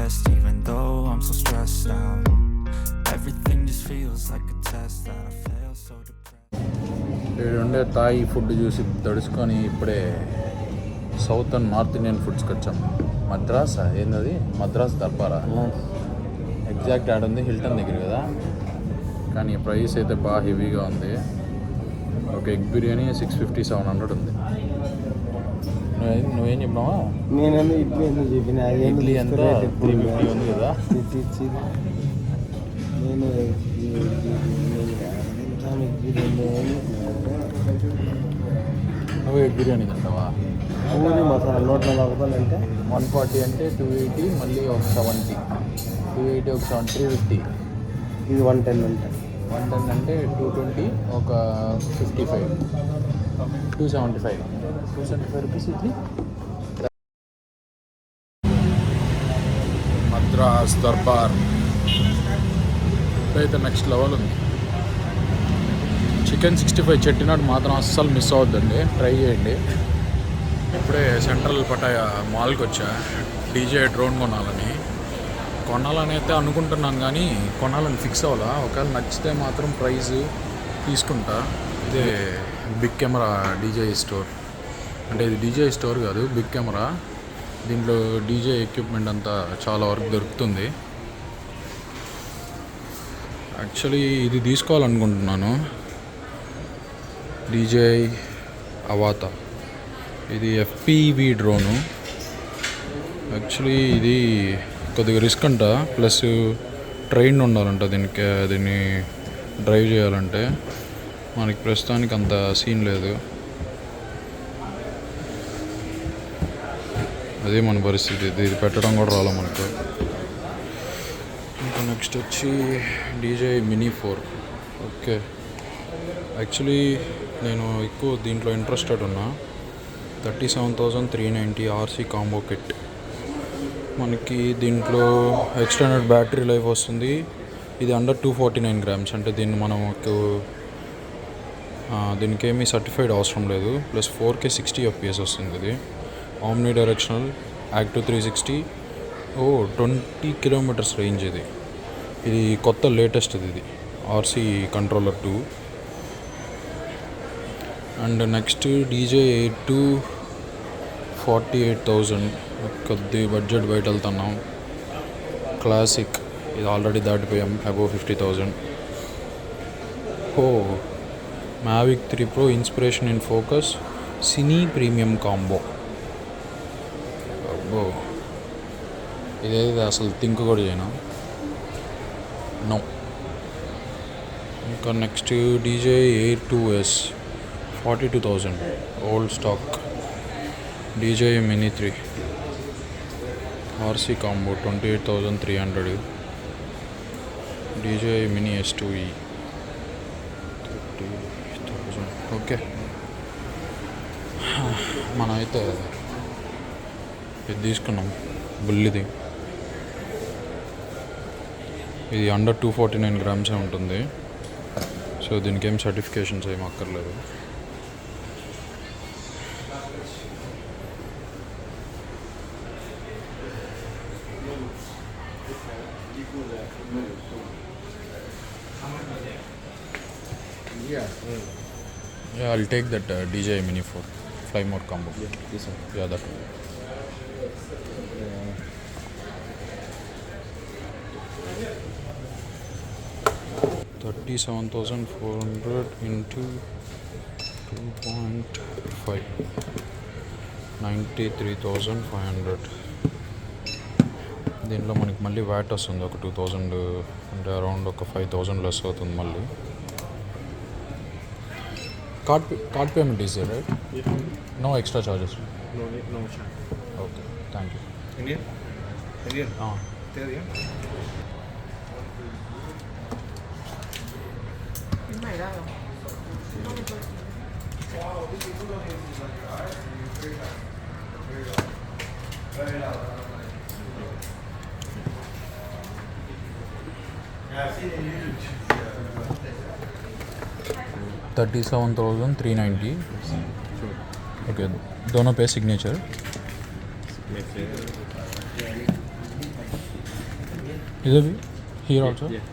rest, even though I'm so stressed out. Everything just feels like a test that I fail so depressed. ఇక్కడ Thai food చూసి తడుచుకొని ఇప్పుడే south and north Indian ఫుడ్స్కి వచ్చాం. మద్రాసా ఏంది, Madras దర్బారా, exact add ఉంది Hilton దగ్గర కదా. కానీ ప్రైస్ అయితే బాగా హెవీగా ఉంది. ఒక ఎగ్ బిర్యానీ 650-700 ఉంది. నువ్వేం చెప్పినావా? నేనేమో ఇడ్లీ ఎందుకు చెప్పిన, ఇడ్లీ ఎంత 350 ఉంది కదా. నేను నువ్వు ఎగ్ బిర్యానీ తింటావా? పూరి మసాలా 140 అంటే 140 అంటే 280, మళ్ళీ ఒక 70, 280 ఒక 70, 350. ఇది 110 అంటే 110 అంటే 220, ఒక 55, 275 రూపీస్ ఇడ్లీ. మద్రాస్ దర్బార్ అయితే నెక్స్ట్ లెవెల్ ఉంది. చికెన్ 65 చెట్టినాడు మాత్రం అస్సలు మిస్ అవద్దండి, ట్రై చేయండి. ఇప్పుడే సెంట్రల్ పటాయ మాల్కి వచ్చా డీజే డ్రోన్ కొనాలని అయితే అనుకుంటున్నాను, కానీ కొనాలని ఫిక్స్ అవ్వాలా. ఒకవేళ నచ్చితే మాత్రం ప్రైజ్ తీసుకుంటా. ఇదే బిగ్ కెమెరా DJI స్టోర్, అంటే ఇది DJI స్టోర్ కాదు, బిగ్ కెమెరా. దీంట్లో DJI ఎక్విప్మెంట్ అంతా చాలా వరకు దొరుకుతుంది. యాక్చువల్లీ ఇది తీసుకోవాలనుకుంటున్నాను, DJI అవాతా. ఇది FPV డ్రోను. యాక్చువల్లీ ఇది కొద్దిగా రిస్క్ అంట, ప్లస్ ట్రైన్ ఉండాలంట దీన్ని డ్రైవ్ చేయాలంటే. మనకి ప్రస్తుతానికి అంత సీన్ లేదు, అదే మన పరిస్థితి. ఇది పెట్టడం కూడా రాలే మనకు. ఇంకా నెక్స్ట్ వచ్చి DJI Mini 4. ఓకే, యాక్చువల్లీ నేను ఎక్కువ దీంట్లో ఇంట్రెస్టెడ్ ఉన్నా. 37,390 RC కాంబో కిట్. మనకి దీంట్లో ఎక్స్టెండెడ్ బ్యాటరీ లైఫ్ వస్తుంది. ఇది అండర్ 249 grams, అంటే దీనికి ఏమీ సర్టిఫైడ్ అవసరం లేదు. ప్లస్ 4K 60 FPS వస్తుంది. ఇది omni directional, active 360, 20 kilometers range. ఇది కొత్త లేటెస్ట్ ఇది RC controller 2. And next DJI Air 2 48,000. కొద్ది బడ్జెట్ బయట వెళ్తున్నాం. క్లాసిక్, ఇది ఆల్రెడీ దాటిపోయాం, above 50,000. Mavic 3 Pro inspiration in focus cine premium combo. అబ్బో, ఇదైతే అసలు థింక్ కూడా చేయను. నో. ఇంకా next DJI Air 2S 42,000 old stock. DJI Mini 3 RC combo 28,300. DJI Mini S2E 30,000. Okay, మనం అయితే ఇది తీసుకున్నాం, బుల్లిది. ఇది అండర్ 249 grams ఉంటుంది. సో దీనికి ఏం సర్టిఫికేషన్స్ ఏమి అక్కర్లేదు. Yeah, I'll take that DJI Mini 4 fly mode combo. this one. Yeah, that one. 37,400 into 2.5, 93,500. దీంట్లో మనకి మళ్ళీ వ్యాట్ వస్తుంది ఒక 2,000, అంటే అరౌండ్ ఒక 5,000 లెస్ అవుతుంది మళ్ళీ. Card payment is there, right? No extra charges? No charge. Okay, thank you. Indian? There, yeah. $37,390. Okay, दोनों पे signature. Is it here also? Yeah.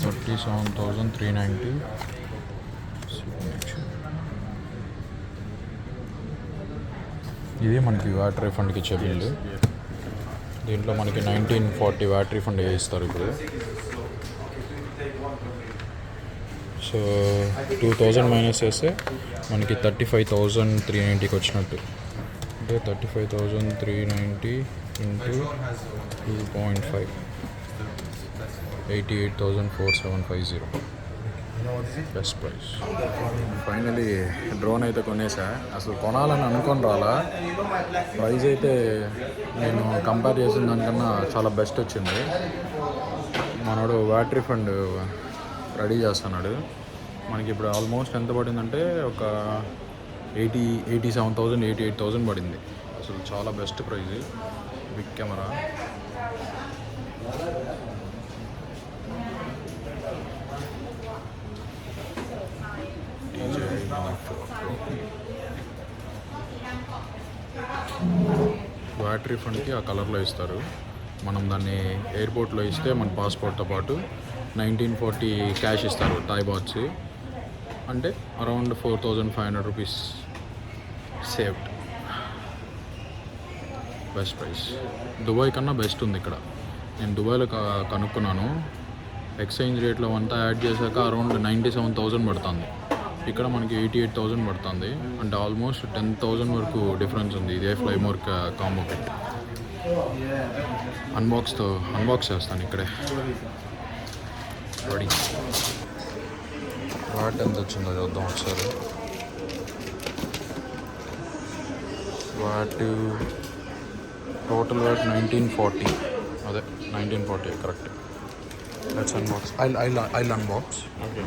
37,390. ఇది మనకి వ్యాట్ రీఫండ్కి ఇచ్చే బిల్లు. దీంట్లో మనకి 1940 వ్యాట్ రీఫండ్ ఇస్తారు ఇప్పుడు. సో 2000 మైనస్ చేస్తే మనకి 35,390కి వచ్చినట్టు. అంటే 35,390 into 2.5 88,4750 best price. Finally drone అయితే కొనేసా. అసలు కొనాలని అనుకొని రాలా. ప్రైస్ అయితే నేను కంపేర్ చేసిన దానికన్నా చాలా బెస్ట్ వచ్చింది. మనోడు వ్యాట్ రీఫండ్ రెడీ చేస్తున్నాడు. మనకి ఇప్పుడు ఆల్మోస్ట్ ఎంత పడిందంటే ఒక 87,000 88,000 పడింది. అసలు చాలా best price. Big camera. DJI VAT రీఫండ్కి ఆ కలర్లో ఇస్తారు. మనం దాన్ని ఎయిర్పోర్ట్లో ఇస్తే మన పాస్పోర్ట్తో పాటు 1940 క్యాష్ ఇస్తారు థాయ్ బాట్స్. అంటే around 4,500 rupees saved. Best price. Dubai కన్నా బెస్ట్ ఉంది ఇక్కడ. నేను దుబాయ్లో కనుక్కున్నాను. ఎక్స్చేంజ్ రేట్లో అంతా యాడ్ చేశాక అరౌండ్ 97,000 పడుతుంది. ఇక్కడ మనకి 88,000 పడుతుంది. అంటే ఆల్మోస్ట్ 10,000 వరకు డిఫరెన్స్ ఉంది. ఇదే ఫ్లైమోర్ కాంబో కిట్. అన్బాక్స్ చేస్తాను ఇక్కడే. రెడీ. వాట్ ఎంత వచ్చిందో చూద్దాం ఒకసారి. What total what 1940. అదే 1940 correct. Let's unbox. I'll unbox. Okay.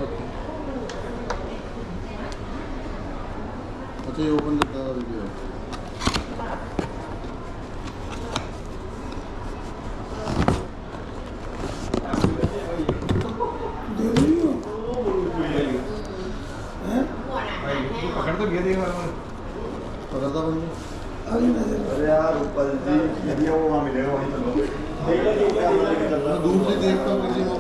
Okay. अच्छा ये ओपन करता है वीडियो. पकड़ तो गया देगा पकड़ता बंद. अरे यार ऊपर जी ये वो वहाँ मिलेगा वहीं चलो. दूर से देखता हूँ किसी को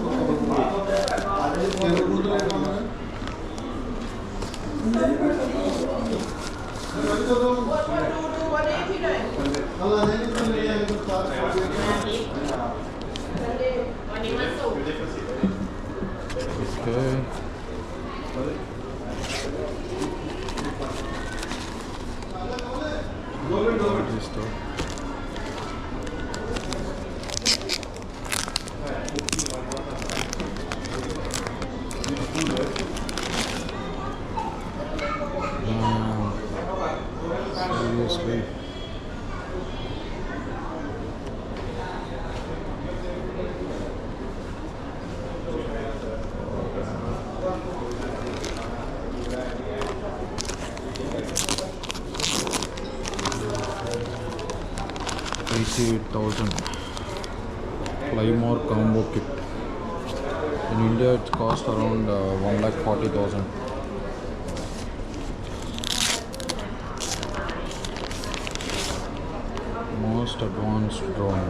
seriously. $88,000 Flymore combo kit. In India it cost around 1,40,000. Most advanced drone.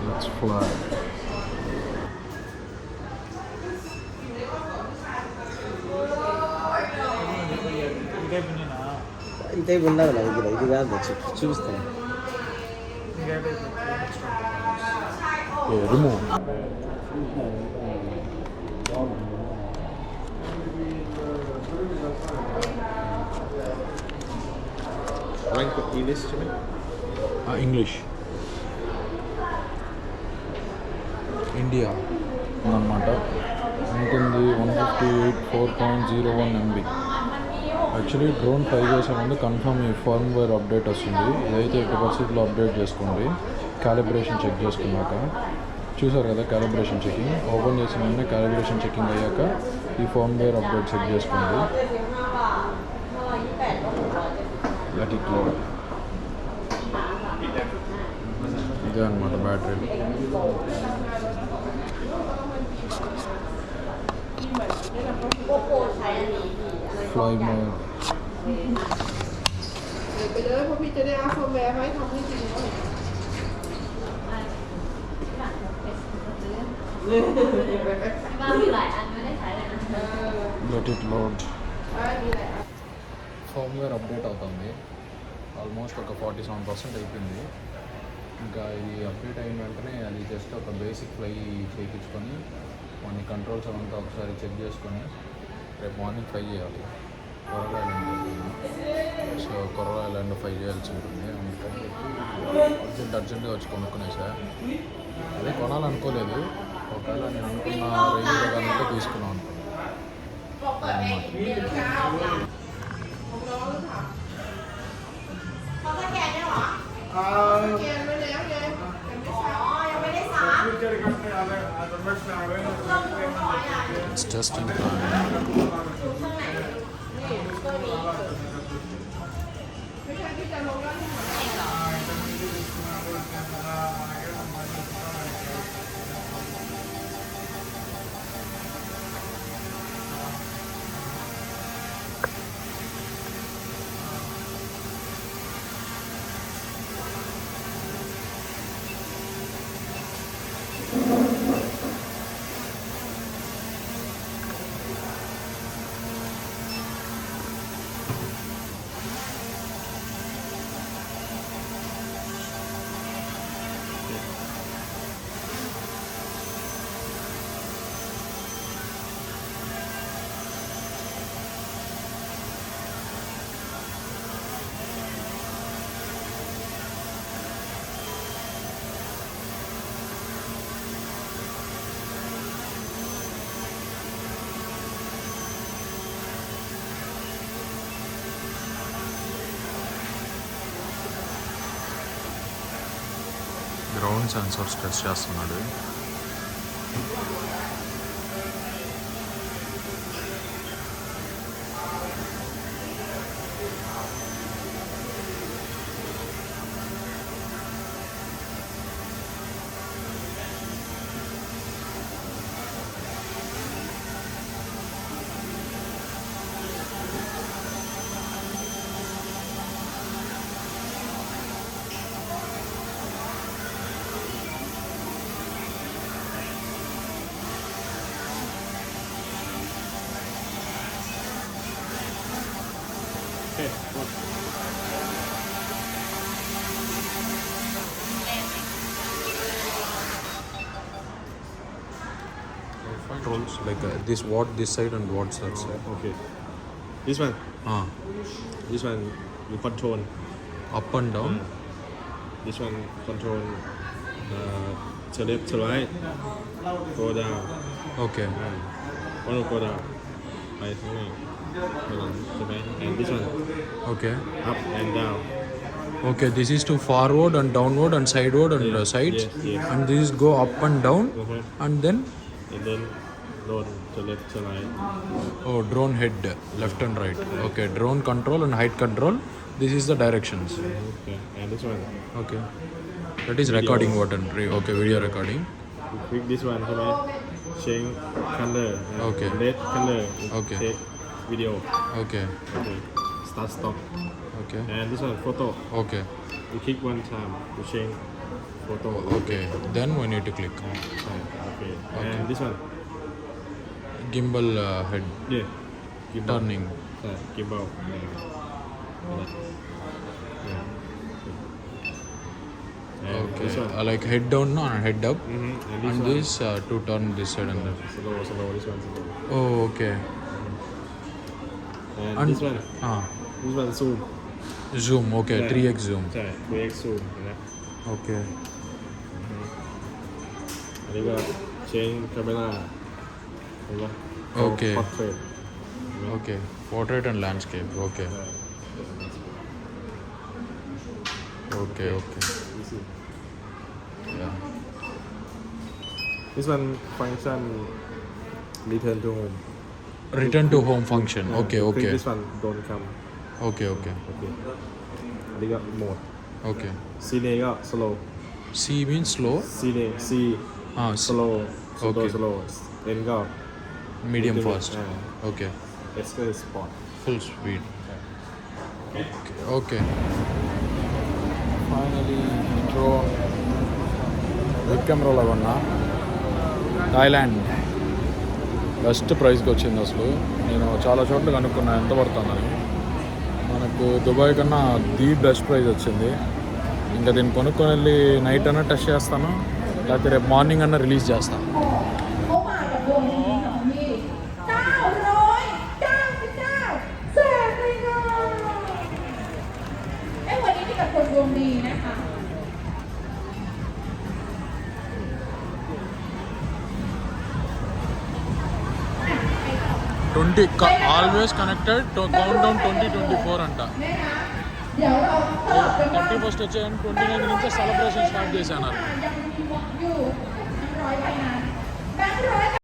Let's fly. Type ఉండదు దగ్గర, ఇది కాదు చూపిస్తాను. రిమూవ్. ఇంగ్లీష్. ఇండియా అన్నమాట. ఉంటుంది 158.4.01 MB. యాక్చువల్లీ డ్రోన్ ట్రై చేసే ముందు కన్ఫర్మ్ ఈ ఫర్మ్వేర్ అప్డేట్ వస్తుంది. ఇదైతే ఎట్టి పరిస్థితుల్లో అప్డేట్ చేసుకోండి, క్యాలిబ్రేషన్ చెక్ చేసుకున్నాక. చూసారు కదా క్యాలిబ్రేషన్ చెకింగ్. ఓపెన్ చేసిన వెంటనే క్యాలిబ్రేషన్ చెకింగ్ అయ్యాక ఈ ఫర్మ్వేర్ అప్డేట్ చెక్ చేసుకోండి. Let it load. ఇదే అనమాట battery. Fly more. ไปเลยเพราะพี่จะได้เอาเฟิร์มแวร์ไว้ทำให้จริงแล้ว บ้านมีหลายอันไม่ได้ใช้เลยนะ let it లోడ్.มีหลายอัน ఫర్మ్వేర్ అప్డేట్ అవుతుంది. ఆల్మోస్ట్ ఒక 47% అయిపోయింది. ఇంకా ఇది అప్డేట్ అయిన వెంటనే అది జస్ట్ ఒక బేసిక్ ఫ్లై చేయించుకొని కొన్ని కంట్రోల్స్ అంతా ఒకసారి చెక్ చేసుకొని రేపు మార్నింగ్ ఫ్లై చేయాలి. కొర్ర ఐలాండ్. సో కొర్ర ఐలాండ్ ఫ్లై చేయాల్సి ఉంటుంది. అందుకని అర్జెంట్గా వచ్చి కొనుక్కునేసా. అదే కొనాలనుకోలేదు, ఒకవేళ నేను అనుకున్న రేంజ్లో కనుక తీసుకున్నాను అనుకున్నాను. It's just in time. Ground sensors test చేస్తున్నాడు. Controls like this, what this side and what that side. Okay. This one. This one you control Up and down. This one control to left to right. Go down. Okay. One go down. Right to right. And this one Okay. up and down. Okay. This is to forward and downward and sideward and sides. Yes, yes. And this is go up and down. And then Drone to left to right. drone head left and right. Okay. Drone control and height control. This is the directions. Okay. And this one. Okay. That is recording button. Okay. Video recording. You click this one, change color. Okay. Red color. Okay. Take video. Okay. Okay. Start stop. Okay. And this one photo. Okay. You click one time to change photo. Okay. Then we need to click. Okay. And this one. Gimbal head Yeah. Gimbal. turning. Gimbal. Okay. This one. Like head down no, and head up. Mm-hmm. And one. this to turn this side and that. Slow. This one slow. Oh, okay. And this one. Ah, This one zoom. zoom. Okay, 3x zoom. ใช่ 3x zoom นะ Okay. อันนี้ก็ change camera เห็นปะ Okay. portrait Okay. Portrait and landscape. Okay. Okay. easy Yeah. this one function return to home Return to home function. Okay. click this one don't come Okay. อันนี้ก็ mode Okay. cine ก็ slow C means slow. cine C Ah, slow Okay. slow N ก็ medium fast. Ah. Okay. S ก็ sport Full speed. Okay. Finally, drone. Big camera కొన్నా Thailand best ప్రైస్కి వచ్చింది అసలు. నేను చాలా చోట్ల కనుక్కున్నా ఎంత పడుతుందని. మనకు దుబాయ్ కన్నా ది బెస్ట్ ప్రైస్ వచ్చింది. ఇంకా దీన్ని కొనుక్కొని వెళ్ళి నైట్ అన్నా టెస్ట్ చేస్తాను, లేకపోతే రేపు మార్నింగ్ అన్నా రిలీజ్ చేస్తాను.เขามากับดวงดีของพี่999แสนเลยค่ะวันนี้มีแต่คนดวงดีนะคะ ఆల్వేస్ కనెక్టెడ్ కౌంట్ డౌన్ 2024 అంట.เดี๋ยวเราสลับกันว่า 31st వచ్చాయని 29 నుంచి సెలబ్రేషన్ స్టార్ట్ చేశాను.ยังมีวอล์กอยู่100ใบนั้นแบงค์100